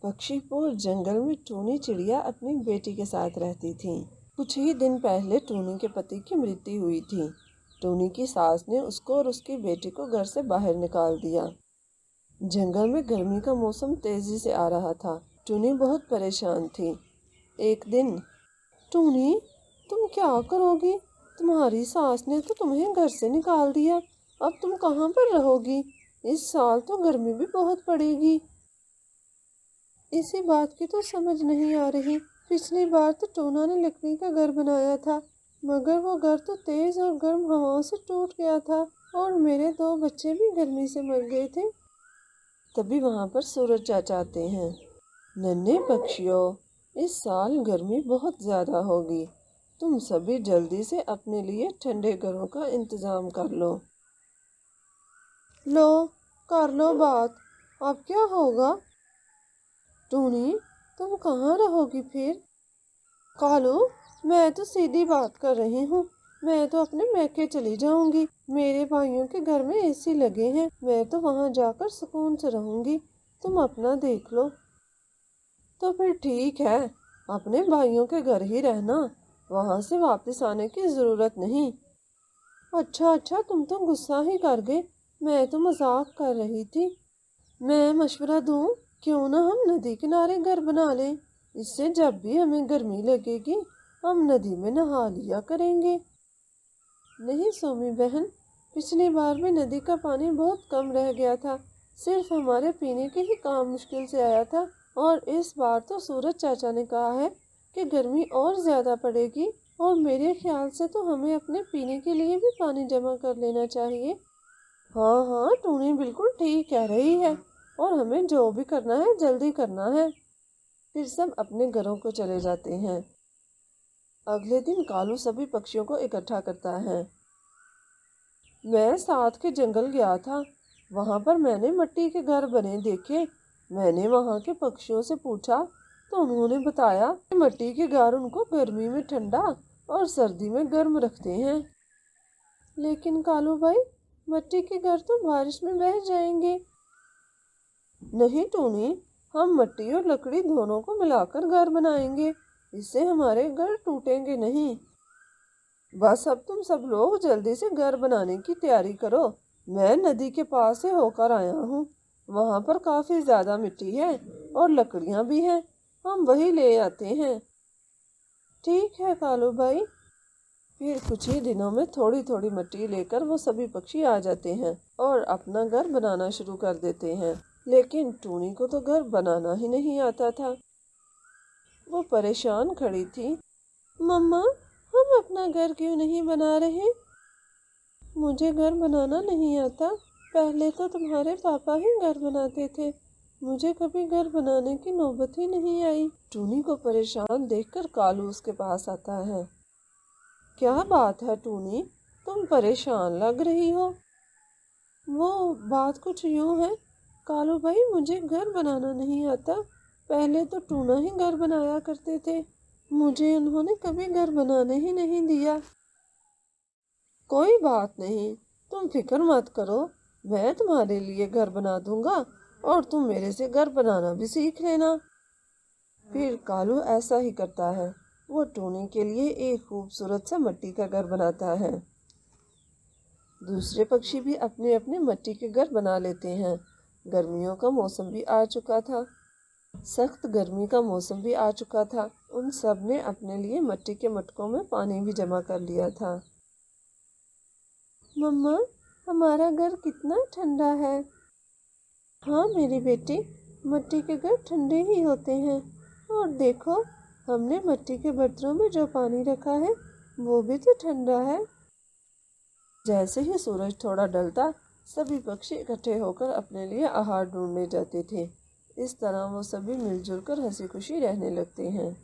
पक्षी पुर जंगल में टूनी चिड़िया अपनी बेटी के साथ रहती थी। कुछ ही दिन पहले टूनी के पति की मृत्यु हुई थी। टूनी की सास ने उसको और उसकी बेटी को घर से बाहर निकाल दिया। जंगल में गर्मी का मौसम तेजी से आ रहा था। टूनी बहुत परेशान थी। एक दिन, टूनी, तुम क्या करोगी? तुम्हारी सास ने तो तुम्हें घर से निकाल दिया। अब तुम कहाँ पर रहोगी? इस साल तो गर्मी भी बहुत पड़ेगी। इसी बात की तो समझ नहीं आ रही। पिछली बार तो टूना ने लकड़ी का घर बनाया था, मगर वो घर तो तेज और गर्म हवाओं से टूट गया था और मेरे 2 बच्चे भी गर्मी से मर गए थे। तभी वहाँ पर सूरज चाचा आते हैं। नन्हे पक्षियों, इस साल गर्मी बहुत ज़्यादा होगी। तुम सभी जल्दी से अपने लिए ठंडे घरों का इंतज़ाम कर लो। लो, कर लो बात। अब क्या होगा? टूनी, तुम कहाँ रहोगी फिर? कालू, मैं तो सीधी बात कर रही हूँ। मैं तो अपने मैके चली जाऊंगी। मेरे भाइयों के घर में एसी लगे हैं। मैं तो वहाँ जाकर सुकून से रहूंगी। तुम अपना देख लो। तो फिर ठीक है, अपने भाइयों के घर ही रहना। वहाँ से वापस आने की ज़रूरत नहीं। अच्छा, तुम तो गुस्सा ही कर गए। मैं तो मजाक कर रही थी। मैं मशवरा दूँ? क्यों ना हम नदी किनारे घर बना लें। इससे जब भी हमें गर्मी लगेगी, हम नदी में नहा लिया करेंगे। नहीं सोमी बहन, पिछली बार भी नदी का पानी बहुत कम रह गया था। सिर्फ हमारे पीने के ही काम मुश्किल से आया था। और इस बार तो सूरज चाचा ने कहा है कि गर्मी और ज़्यादा पड़ेगी और मेरे ख्याल से तो हमें अपने पीने के लिए भी पानी जमा कर लेना चाहिए। हाँ, टूनी बिल्कुल ठीक कह रही है और हमें जो भी करना है जल्दी करना है। फिर सब अपने घरों को चले जाते हैं। अगले दिन कालू सभी पक्षियों को इकट्ठा करता है। मैं साथ के जंगल गया था। वहाँ पर मैंने मिट्टी के घर बने देखे। मैंने वहाँ के पक्षियों से पूछा तो उन्होंने बताया कि मिट्टी के घर उनको गर्मी में ठंडा और सर्दी में गर्म रखते हैं। लेकिन कालू भाई, मिट्टी के घर तो बारिश में बह जाएंगे। नहीं टूनी, हम मिट्टी और लकड़ी दोनों को मिलाकर घर बनाएंगे। इससे हमारे घर टूटेंगे नहीं। बस अब तुम सब लोग जल्दी से घर बनाने की तैयारी करो। मैं नदी के पास से होकर आया हूँ। वहाँ पर काफी ज्यादा मिट्टी है और लकड़ियाँ भी हैं। हम वही ले आते हैं। ठीक है कालू भाई। फिर कुछ ही दिनों में थोड़ी थोड़ी मिट्टी लेकर वो सभी पक्षी आ जाते हैं और अपना घर बनाना शुरू कर देते हैं। लेकिन टूनी को तो घर बनाना ही नहीं आता था। वो परेशान खड़ी थी। मम्मा, हम अपना घर क्यों नहीं बना रहे? मुझे घर बनाना नहीं आता। पहले तो तुम्हारे पापा ही घर बनाते थे। मुझे कभी घर बनाने की नौबत ही नहीं आई। टूनी को परेशान देखकर कालू उसके पास आता है। क्या बात है टूनी, तुम परेशान लग रही हो? वो बात कुछ यूँ है कालू भाई, मुझे घर बनाना नहीं आता। पहले तो टूना ही घर बनाया करते थे। मुझे उन्होंने कभी घर बनाने ही नहीं दिया। कोई बात नहीं, तुम फिक्र मत करो। मैं तुम्हारे लिए घर बना दूंगा और तुम मेरे से घर बनाना भी सीख लेना। फिर कालू ऐसा ही करता है। वो टूनी के लिए एक खूबसूरत सा मिट्टी का घर बनाता है। दूसरे पक्षी भी अपने अपने मिट्टी के घर बना लेते हैं। गर्मियों का मौसम भी आ चुका था। सख्त गर्मी का मौसम भी आ चुका था। उन सब ने अपने लिए मिट्टी के मटकों में पानी भी जमा कर लिया था। मम्मा, हमारा घर कितना ठंडा है। हाँ मेरी बेटी, मिट्टी के घर ठंडे ही होते हैं। और देखो, हमने मिट्टी के बर्तनों में जो पानी रखा है वो भी तो ठंडा है। जैसे ही सूरज थोड़ा ढलता, सभी पक्षी इकट्ठे होकर अपने लिए आहार ढूंढने जाते थे। इस तरह वो सभी मिलजुल कर हंसी खुशी रहने लगते हैं।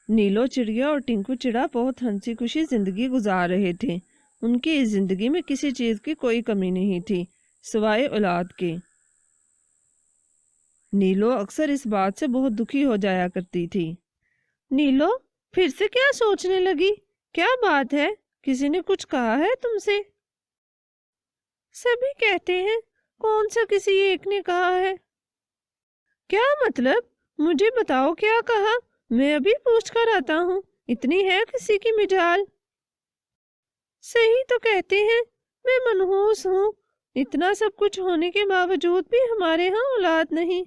नीलो चिड़िया और टिंकू चिड़ा बहुत हंसी खुशी जिंदगी गुजार रहे थे। उनकी इस जिंदगी में किसी चीज की कोई कमी नहीं थी सिवाय औलाद के। नीलो अक्सर इस बात से बहुत दुखी हो जाया करती थी। नीलो, फिर से क्या सोचने लगी? क्या बात है? किसी ने कुछ कहा है तुमसे? सभी कहते हैं कौन सा किसी एक ने कहा है? क्या मतलब? मुझे बताओ क्या कहा, मैं अभी पूछ कर आता हूँ। इतनी है किसी की मिजाल? सही तो कहते हैं, मैं मनहूस हूँ। इतना सब कुछ होने के बावजूद भी हमारे यहाँ औलाद नहीं।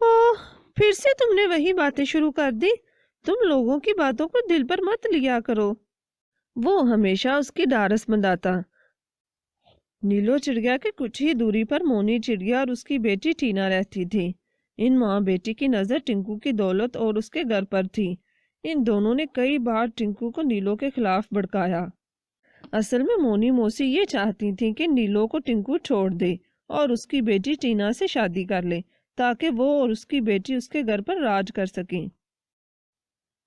ओह, फिर से तुमने वही बातें शुरू कर दी। तुम लोगों की बातों को दिल पर मत लिया करो। वो हमेशा उसकी डारस बंधाता। नीलो चिड़िया के कुछ ही दूरी पर मोनी चिड़िया और उसकी बेटी टीना रहती थी। इन माँ बेटी की नज़र टिंकू की दौलत और उसके घर पर थी। इन दोनों ने कई बार टिंकू को नीलो के खिलाफ भड़काया। असल में मोनी मौसी ये चाहती थी कि नीलो को टिंकू छोड़ दे और उसकी बेटी टीना से शादी कर ले, ताकि वो और उसकी बेटी उसके घर पर राज कर सकें।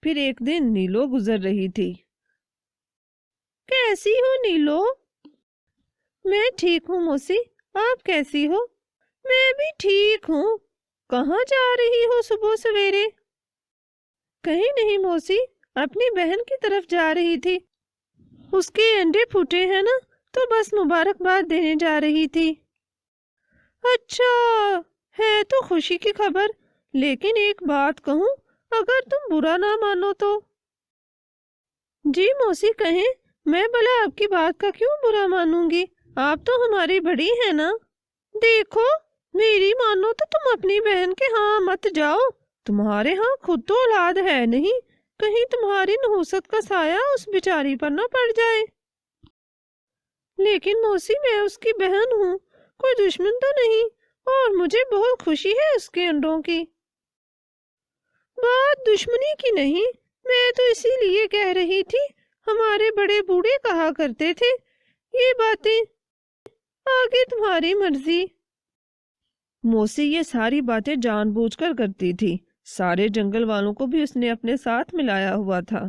फिर एक दिन नीलो गुजर रही थी। कैसी हो नीलो? मैं ठीक हूँ मौसी, आप कैसी हो? मैं भी ठीक हूँ। कहाँ जा रही हो सुबह सवेरे? कहीं नहीं मौसी, अपनी बहन की तरफ जा रही थी। उसके अंडे फूटे हैं ना, तो बस मुबारकबाद देने जा रही थी। अच्छा, है तो खुशी की खबर, लेकिन एक बात कहूँ, अगर तुम बुरा ना मानो तो। जी मौसी कहें, मैं भला आपकी बात का क्यों बुरा मानूंगी? आप तो हमारी बड़ी है ना। देखो, मेरी मानो तो तुम अपनी बहन के यहाँ मत जाओ। तुम्हारे यहाँ खुद तो औलाद है नहीं, कहीं तुम्हारी नहुसत का साया उस बेचारी पर न पड़ जाए। लेकिन मौसी, मैं उसकी बहन हूँ, कोई दुश्मन तो नहीं, और मुझे बहुत खुशी है उसके अंडों की। बात दुश्मनी की नहीं, मैं तो इसीलिए कह रही थी, हमारे बड़े बूढ़े कहा करते थे, ये बातें आगे तुम्हारी मर्जी। मौसी ये सारी बातें जानबूझकर करती थी। सारे जंगल वालों को भी उसने अपने साथ मिलाया हुआ था।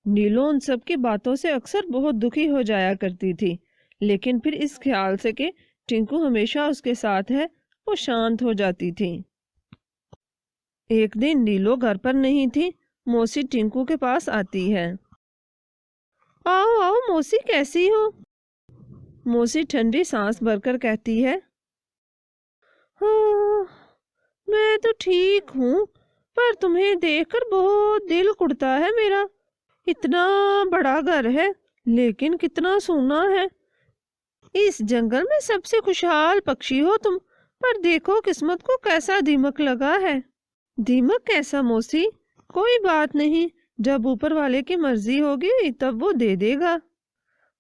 नीलो उन सब की बातों से अक्सर बहुत दुखी हो जाया करती थी, लेकिन फिर इस ख्याल से कि टिंकू हमेशा उसके साथ है, वो शांत हो जाती थी। एक दिन नीलो घर पर नहीं थी। मौसी टिंकू के पास आती है। आओ आओ मौसी, कैसी हो? मौसी ठंडी सांस भरकर कहती है, हाँ, मैं तो ठीक हूँ, पर तुम्हें देखकर बहुत दिल कुड़ता है मेरा। इतना बड़ा घर है, लेकिन कितना सूना है। इस जंगल में सबसे खुशहाल पक्षी हो तुम, पर देखो किस्मत को कैसा दीमक लगा है। दीमक कैसा मौसी? कोई बात नहीं, जब ऊपर वाले की मर्जी होगी तब वो दे देगा।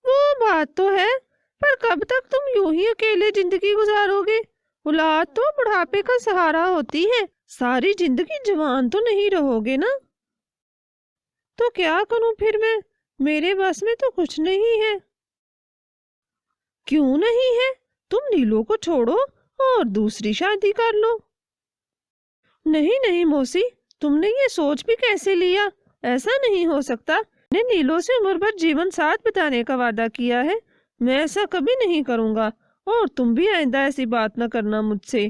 वो बात तो है, पर कब तक तुम यूं ही अकेले जिंदगी गुजारोगे? औलाद तो बुढ़ापे का सहारा होती है, सारी जिंदगी जवान तो नहीं रहोगे ना। तो क्या करूं फिर मैं? मेरे बस में तो कुछ नहीं है। क्यों नहीं है? तुम नीलो को छोड़ो और दूसरी शादी कर लो। नहीं नहीं मौसी, तुमने ये सोच भी कैसे लिया? ऐसा नहीं हो सकता। मैंने नीलो से उम्र भर जीवन साथ बिताने का वादा किया है। मैं ऐसा कभी नहीं करूंगा, और तुम भी आइंदा ऐसी बात न करना मुझसे।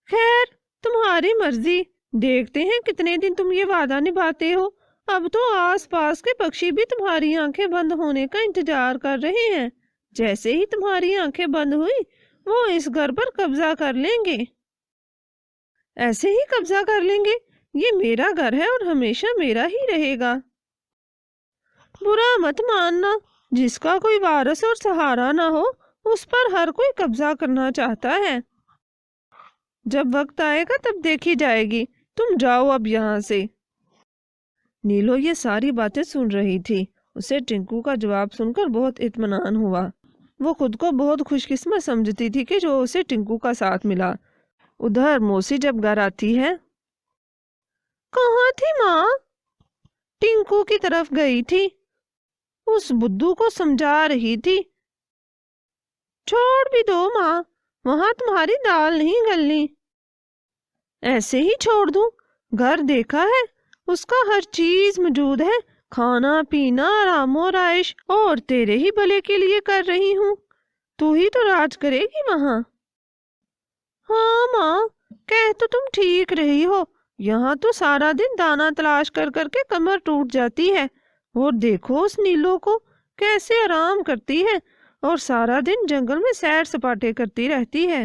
खैर, तुम्हारी मर्जी, देखते हैं कितने दिन तुम ये वादा निभाते हो। अब तो आसपास के पक्षी भी तुम्हारी आंखें बंद होने का इंतजार कर रहे हैं। जैसे ही तुम्हारी आंखें बंद हुई, वो इस घर पर कब्जा कर लेंगे। ऐसे ही कब्जा कर लेंगे? ये मेरा घर है और हमेशा मेरा ही रहेगा। बुरा मत मानना, जिसका कोई वारिस और सहारा ना हो, उस पर हर कोई कब्जा करना चाहता है। जब वक्त आएगा तब देखी जाएगी। तुम जाओ अब यहाँ से। नीलो ये सारी बातें सुन रही थी। उसे टिंकू का जवाब सुनकर बहुत इत्मीनान हुआ। वो खुद को बहुत खुशकिस्मत समझती थी कि जो उसे टिंकू का साथ मिला। उधर मौसी जब घर आती है, कहाँ थी माँ? टिंकू की तरफ गई थी, उस बुद्धू को समझा रही थी। छोड़ भी दो माँ, वहां तुम्हारी दाल नहीं गलनी। ऐसे ही छोड़ दूं? घर देखा है, उसका हर चीज मौजूद है, खाना पीना आरामो राइश, और तेरे ही भले के लिए कर रही हूँ। तू ही तो राज करेगी वहां। हाँ माँ, कह तो तुम ठीक रही हो। यहाँ तो सारा दिन दाना तलाश कर करके कमर टूट जाती है, और देखो उस नीलो को कैसे आराम करती है। اور سارا دن جنگل میں سیر سپاٹے کرتی رہتی ہے۔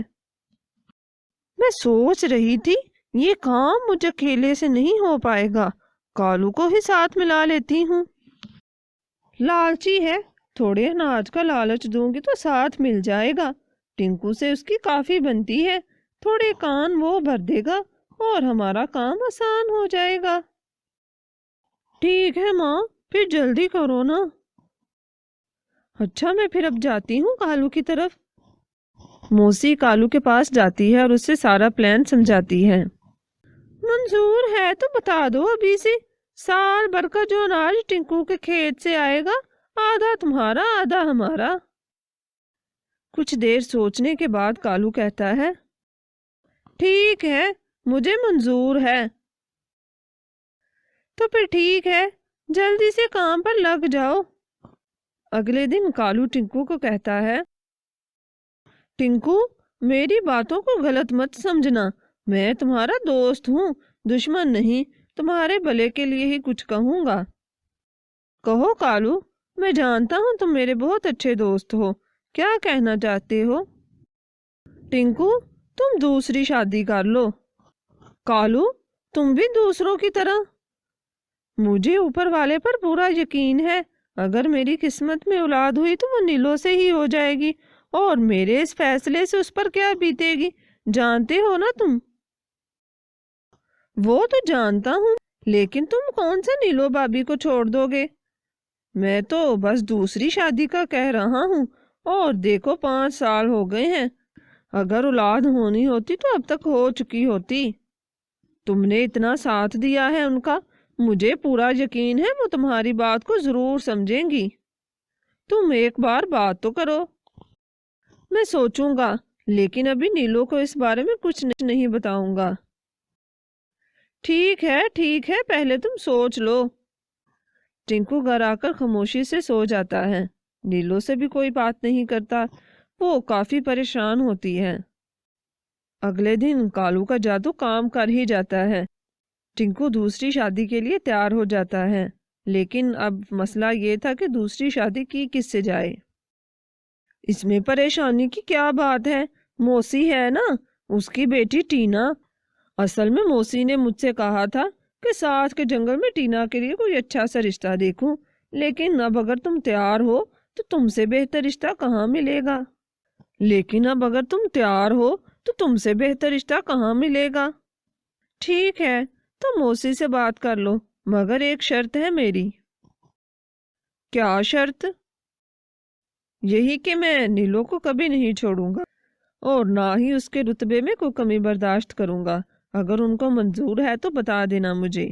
میں سوچ رہی تھی یہ کام مجھے اکیلے سے نہیں ہو پائے گا، کالو کو ہی ساتھ ملا لیتی ہوں۔ لالچی ہے، تھوڑے اناج کا لالچ دوں گی تو ساتھ مل جائے گا، ٹنکو سے اس کی کافی بنتی ہے، تھوڑے کان وہ بھر دے گا اور ہمارا کام آسان ہو جائے گا۔ ٹھیک ہے ماں، پھر جلدی کرو نا۔ اچھا میں پھر اب جاتی ہوں کالو کی طرف۔ موسی کالو کے پاس جاتی ہے اور اس سے سارا پلان سمجھاتی ہے۔ منظور ہے تو بتا دو ابھی سے، سال بھر کا جو اناج ٹنکو کے کھیت سے آئے گا آدھا تمہارا آدھا ہمارا۔ کچھ دیر سوچنے کے بعد کالو کہتا ہے ٹھیک ہے، مجھے منظور ہے۔ تو پھر ٹھیک ہے، جلدی سے کام پر لگ جاؤ۔ اگلے دن کالو ٹنکو کو کہتا ہے ٹنکو، میری باتوں کو غلط مت سمجھنا، میں تمہارا دوست ہوں، دشمن نہیں، تمہارے بھلے کے لیے ہی کچھ کہوں گا۔ کہو کالو، میں جانتا ہوں تم میرے بہت اچھے دوست ہو، کیا کہنا چاہتے ہو؟ ٹنکو، تم دوسری شادی کر لو۔ کالو، تم بھی دوسروں کی طرح؟ مجھے اوپر والے پر پورا یقین ہے، اگر میری قسمت میں اولاد ہوئی تو وہ نیلو سے ہی ہو جائے گی، اور میرے اس فیصلے سے اس پر کیا بیتے گی جانتے ہو نا تم؟ وہ تو جانتا ہوں، لیکن تم کون سا نیلو بابی کو چھوڑ دو گے؟ میں تو بس دوسری شادی کا کہہ رہا ہوں، اور دیکھو 5 سال ہو گئے ہیں، اگر اولاد ہونی ہوتی تو اب تک ہو چکی ہوتی۔ تم نے اتنا ساتھ دیا ہے ان کا، مجھے پورا یقین ہے وہ تمہاری بات کو ضرور سمجھیں گی۔ تم ایک بار بات تو کرو۔ میں سوچوں گا، لیکن ابھی نیلو کو اس بارے میں کچھ نہیں بتاؤں گا۔ ٹھیک ہے، پہلے تم سوچ لو۔ ٹنکو گھر آ کر خاموشی سے سو جاتا ہے، نیلو سے بھی کوئی بات نہیں کرتا، وہ کافی پریشان ہوتی ہے۔ اگلے دن کالو کا جادو کام کر ہی جاتا ہے، ٹنکو دوسری شادی کے لیے تیار ہو جاتا ہے، لیکن اب مسئلہ یہ تھا کہ دوسری شادی کی کس سے جائے۔ اس میں پریشانی کی کیا بات ہے، موسی ہے نا، اس کی بیٹی ٹینا۔ اصل میں موسی نے مجھ سے کہا تھا کہ ساتھ کے جنگل میں ٹینا کے لیے کوئی اچھا سا رشتہ دیکھوں، لیکن اب اگر تم تیار ہو تو تم سے بہتر رشتہ کہاں ملے گا؟ ٹھیک ہے، تو موسی سے بات کر لو، مگر ایک شرط ہے میری۔ کیا شرط؟ یہی کہ میں نیلو کو کبھی نہیں چھوڑوں گا، اور نہ ہی اس کے رتبے میں کوئی کمی برداشت کروں گا، اگر ان کو منظور ہے تو بتا دینا مجھے۔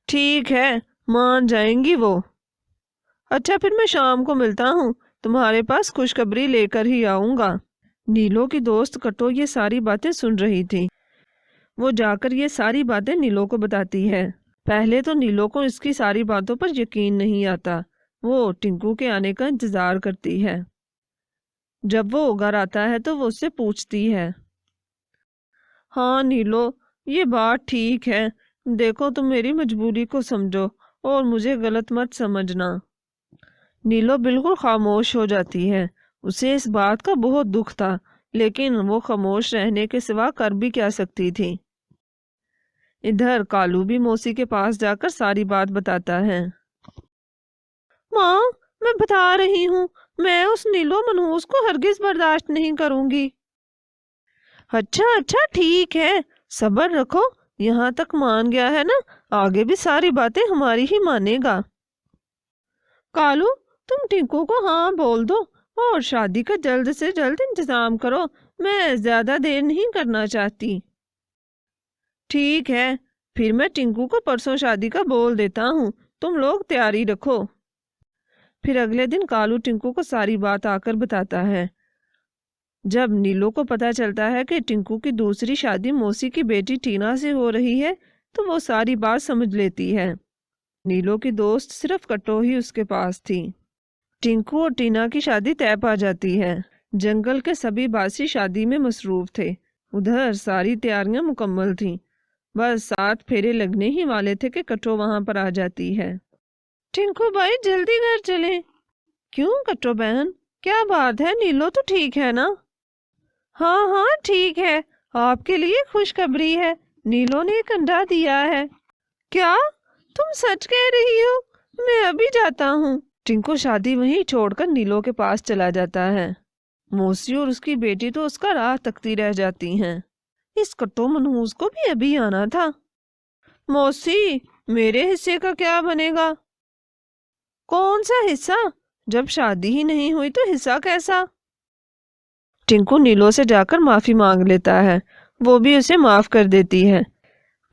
ٹھیک ہے، مان جائیں گی وہ۔ اچھا پھر میں شام کو ملتا ہوں، تمہارے پاس خوشخبری لے کر ہی آؤں گا۔ نیلو کی دوست کٹو یہ ساری باتیں سن رہی تھی، وہ جا کر یہ ساری باتیں نیلو کو بتاتی ہے۔ پہلے تو نیلو کو اس کی ساری باتوں پر یقین نہیں آتا، وہ ٹنکو کے آنے کا انتظار کرتی ہے۔ جب وہ گھر آتا ہے تو وہ اس سے پوچھتی ہے ہاں نیلو، یہ بات ٹھیک ہے، دیکھو تم میری مجبوری کو سمجھو اور مجھے غلط مت سمجھنا۔ نیلو بالکل خاموش ہو جاتی ہے، اسے اس بات کا بہت دکھ تھا، لیکن وہ خاموش رہنے کے سوا کر بھی کیا سکتی تھی۔ ادھر کالو بھی موسی کے پاس جا کر ساری بات بتاتا ہے۔ ماں، میں بتا رہی ہوں، میں اس نیلو منحوس کو ہرگز برداشت نہیں کروں گی۔ اچھا ٹھیک ہے، صبر رکھو، یہاں تک مان گیا ہے نا، آگے بھی ساری باتیں ہماری ہی مانے گا۔ کالو، تم ٹنکو کو ہاں بول دو اور شادی کا جلد سے جلد انتظام کرو، میں زیادہ دیر نہیں کرنا چاہتی۔ ٹھیک ہے، پھر میں ٹنکو کو پرسوں شادی کا بول دیتا ہوں، تم لوگ تیاری رکھو۔ پھر اگلے دن کالو ٹنکو کو ساری بات آ کر بتاتا ہے۔ جب نیلو کو پتہ چلتا ہے کہ ٹنکو کی دوسری شادی موسی کی بیٹی ٹینا سے ہو رہی ہے تو وہ ساری بات سمجھ لیتی ہے۔ نیلو کی دوست صرف کٹو ہی اس کے پاس تھی۔ ٹنکو اور ٹینا کی شادی طے پا جاتی ہے۔ جنگل کے سبھی باسی شادی میں مصروف تھے، ادھر ساری تیاریاں مکمل تھیں، بس 7 پھیرے لگنے ہی والے تھے کہ کٹو وہاں پر آ جاتی ہے۔ ٹنکو بھائی جلدی گھر چلیں۔ کیوں کٹو بہن، کیا بات ہے؟ نیلو تو ٹھیک ہے نا؟ ہاں ہاں ٹھیک ہے، آپ کے لیے خوشخبری ہے، نیلو نے ایک انڈا دیا ہے۔ کیا تم سچ کہہ رہی ہو؟ میں ابھی جاتا ہوں۔ ٹنکو شادی وہیں چھوڑ کر نیلو کے پاس چلا جاتا ہے۔ موسی اور اس کی بیٹی تو اس کا راہ تکتی رہ جاتی ہیں۔ اس کٹو منحوس کو بھی ابھی آنا تھا۔ موسی، میرے حصے کا کیا بنے گا؟ کون سا حصہ؟ جب شادی ہی نہیں ہوئی تو حصہ کیسا؟ ٹنکو نیلو سے جا کر معافی مانگ لیتا ہے، وہ بھی اسے معاف کر دیتی ہے،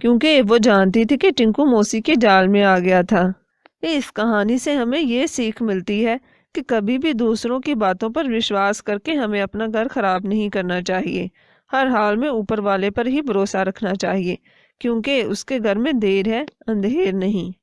کیونکہ وہ جانتی تھی کہ ٹنکو موسی کے جال میں آ گیا تھا۔ اس کہانی سے ہمیں یہ سیکھ ملتی ہے کہ کبھی بھی دوسروں کی باتوں پر وشواس کر کے ہمیں اپنا گھر خراب نہیں کرنا چاہیے۔ ہر حال میں اوپر والے پر ہی بھروسہ رکھنا چاہیے، کیونکہ اس کے گھر میں دیر ہے اندھیر نہیں۔